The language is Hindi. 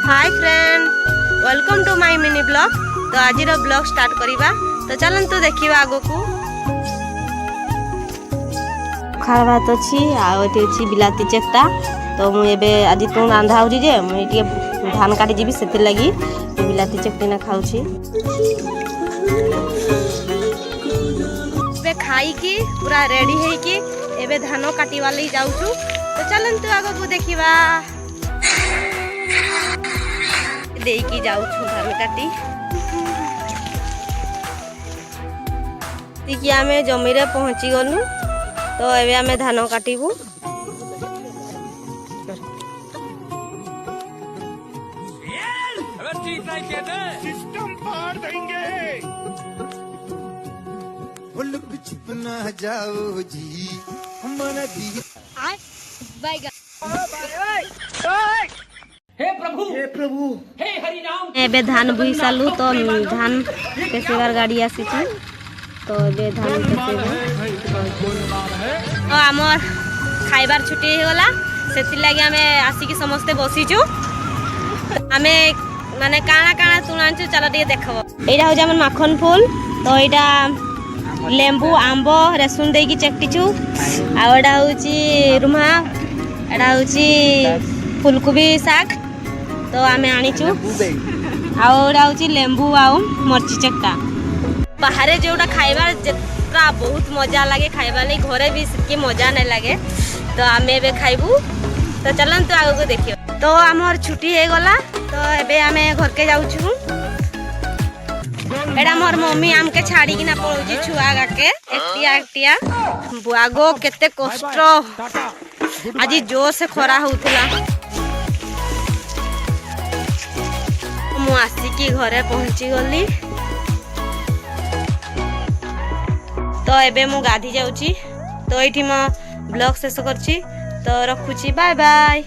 Hi friend, welcome to my mini blog. तो आज ब्लॉग स्टार्ट करिबा। तो चलंतु देखिबा आगो को खार भात अछि आ एठी अछि बिलाती चकटा। तो मु एबे आज तो रांधा होजी जे मु एटी धान काटी जीबी सेति लागि बिलाती चकटी ना खाउछि। बे खाई की पूरा रेडी है कि एबे धान काटी वाली जाउछु। तो चलंतु आगो को देखिबा देकी जाउछु धान काटी। तिकी आमे जमी रे पहुंची गलु। तो एबे आमे धान काटिबु। सिस्टम पार देंगे। लुक छुप ना जाओ जी हमारा दी हे प्रभु हे हरि राम। एबे धान बुई सालु। तो धान पेसेवार गाड़ी आसी छी। तो एबे धान पेसेबा। तो हमर खाइबार छुट्टी हो गला सेति लागि हमें आसी की समस्त बसिचु। हमें माने काना काना तुणांचु चला दिए देखबो। एडा हो हमर माखन फूल। तो एडा लेंबू आंबो रसुन देकी चकटिचु। आ एडा होची रुमा, एडा होची फूलकोबी साग। तो आमे आनीचु आउडा होची लेंबू आउ मरची चकटा। बाहर जोटा खाइबार जेत्रा बहुत मजा लागे खाइबा ले, घरे भी सेके मजा नहीं लागे। तो आमे एबे खाइबू। तो चलन तो आगो को देखियो। तो हमर छुट्टी हे गला। तो एबे आमे घर के जाउछु। एडा मोर मम्मी आमके छाड़ी कि ना पळौची छुआ गाके एकटिया एकटिया। बुआगो केते कष्ट आज जोर से खरा होउतला। मु आसिकी घरे पहुंची गली। तो एबे मु गाधी जाउची। तो एठी म ब्लॉग शेष करची। तो रखुची, बाय बाय।